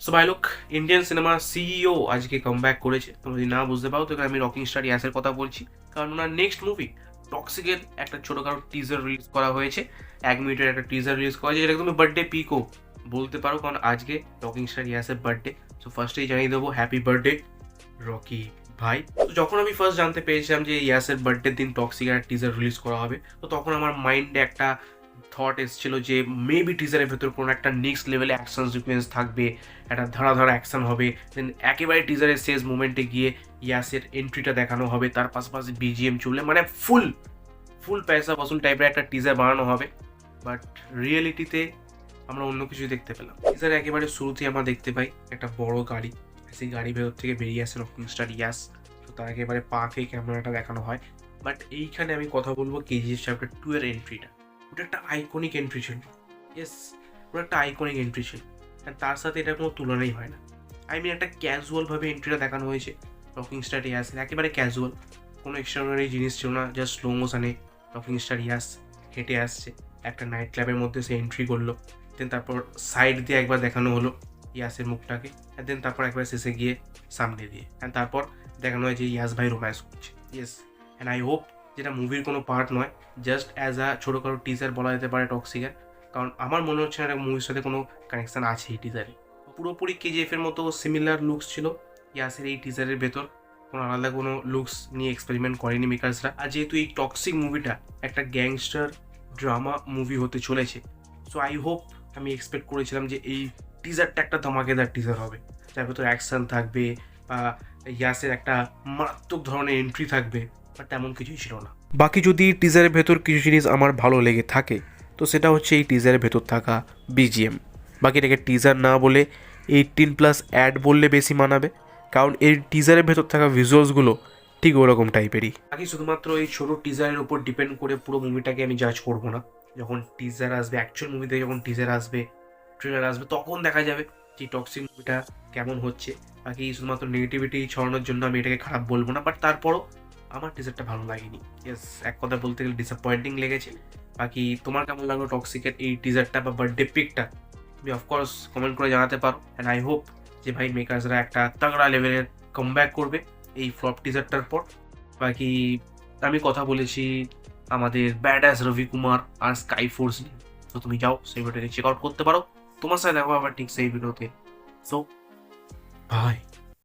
So ভাই লোক, Indian সিনেমার সিইও আজকে কামব্যাক করেছে। তোমরা যদি না বুঝতে পারো তো আমি রকিং স্টার ইয়াসের কথা বলছি, কারণ ওনার নেক্সট মুভি টক্সিকের একটা ছোটখাটো টিজার রিলিজ করা হয়েছে। 1 মিনিটের একটা টিজার রিলিজ করা হয়েছে, যেটা তুমি বার্থডে পিকও বলতে পারো, কারণ আজকে রকিং স্টার ইয়াসের বার্থডে। সো ফার্স্টেই জানিয়ে দেবো হ্যাপি বার্থডে রকি ভাই। তো যখন আমি ফার্স্ট জানতে পেরেছিলাম যে ইয়াসের বার্থডের দিন টক্সিকের টিজার রিলিজ করা হবে, তো তখন আমার মাইন্ডে একটা থট এসেছিল যে মেবি টিজারের ভেতর কোনো একটা নেক্সট লেভেলে অ্যাকশন সিকোয়েন্স থাকবে, একটা ধারাধারা অ্যাকশন হবে, দেন একেবারে টিজারের শেষ মোমেন্টে গিয়ে ইয়াসের এন্ট্রিটা দেখানো হবে, তার পাশাপাশি বিজিএম চললে, মানে ফুল ফুল পয়সা বসুল টাইপের একটা টিজার বানানো হবে। বাট রিয়েলিটিতে আমরা অন্য কিছু দেখতে পেলাম। টিজারে একেবারে শুরুতেই আমরা দেখতে পাই একটা বড় গাড়ি, সেই গাড়ির ভেতর থেকে বেরিয়ে আসে রকিং স্টার ইয়াস। তো তার একেবারে পাকে ক্যামেরাটা দেখানো হয়। বাট এইখানে আমি কথা বলবো কেজিএফ চ্যাপ্টার 2 এর এন্ট্রিটা, ওটা একটা আইকনিক এন্ট্রি ছিল। ইয়েস, ওটা একটা আইকনিক এন্ট্রি ছিল, আর তার সাথে এটা কোনো তুলনাই হয় না। আই মিন, একটা ক্যাজুয়ালভাবে এন্ট্রিটা দেখানো হয়েছে রকিং স্টার ইয়াসের, একেবারে ক্যাজুয়াল, কোনো এক্সট্রাঅর্ডিনারি জিনিস ছিল না। জাস্ট স্লো মোশনে রকিং স্টার ইয়াস হেঁটে আসছে, একটা নাইট ক্লাবের মধ্যে সে এন্ট্রি করলো। দেন তারপর সাইড দিয়ে একবার দেখানো হলো ইয়াসের মুখটাকে, আর দেন তারপর একবার শেষে গিয়ে সামনে দিয়ে, অ্যান্ড তারপর দেখানো হয় যে ইয়াস ভাই রোম্যান্স করছে। ইয়েস, অ্যান্ড আই হোপ যেটা মুভির কোনো পার্ট নয়, জাস্ট অ্যাজ আ ছোটোখাটো টিজার বলা যেতে পারে টক্সিকের, কারণ আমার মনে হচ্ছে না মুভির সাথে কোনো কানেকশান আছে এই টিজারে। পুরোপুরি কেজিএফের মতো সিমিলার লুকস ছিল ইয়াসের এই টিজারের ভেতর, কোনো আলাদা কোনো লুকস নিয়ে এক্সপেরিমেন্ট করেনি মেকার্সরা। আর যেহেতু এই টক্সিক মুভিটা একটা গ্যাংস্টার ড্রামা মুভি হতে চলেছে, সো আই হোপ, আমি এক্সপেক্ট করেছিলাম যে এই টিজারটা একটা ধামাকেদার টিজার হবে, যার ভেতর অ্যাকশন থাকবে বা ইয়াসের একটা মারাত্মক ধরনের এন্ট্রি থাকবে, বাট তেমন কিছুই ছিল না। বাকি যদি টিজারের ভেতর কিছু জিনিস আমার ভালো লেগে থাকে, তো সেটা হচ্ছে এই টিজারের ভেতর থাকা বিজিএম। বাকি এটাকে টিজার না বলে 18+ অ্যাড বললে বেশি মানাবে, কারণ এই টিজারের ভেতর থাকা ভিজুয়ালসগুলো ঠিক ওরকম টাইপেরই। বাকি শুধুমাত্র এই ছোটো টিজারের উপর ডিপেন্ড করে পুরো মুভিটাকে আমি জাজ করবো না। যখন টিজার আসবে, অ্যাকচুয়াল মুভিতে যখন টিজার আসবে, ট্রেলার আসবে, তখন দেখা যাবে যে টক্সিক মুভিটা কেমন হচ্ছে। বাকি শুধুমাত্র নেগেটিভিটি ছড়ানোর জন্য আমি এটাকে খারাপ বলবো না, বাট তারপরও আমার টিজারটা ভালো লাগেনি। ইয়েস, এক কথা বলতে গেলে ডিসঅ্যাপয়েন্টিং লেগেছে। বাকি তোমার কেমন লাগলো টক্সিকের এই টিজারটা বা বার্থডে পিকটা, তুমি অফকোর্স কমেন্ট করে জানাতে পারো। অ্যান্ড আই হোপ যে ভাই মেকার্সরা একটা তাগড়া লেভেলের কামব্যাক করবে এই ফ্লপ টিজারটার পর। বাকি আমি কথা বলেছি আমাদের ব্যাডাস রবি কুমার আর স্কাই ফোর্স নিয়ে, তো তুমি যাও সেই ভিডিওটাকে চেক আউট করতে পারো। তোমার সাথে দেখো আবার ঠিক সেই ভিডিওতে। So by.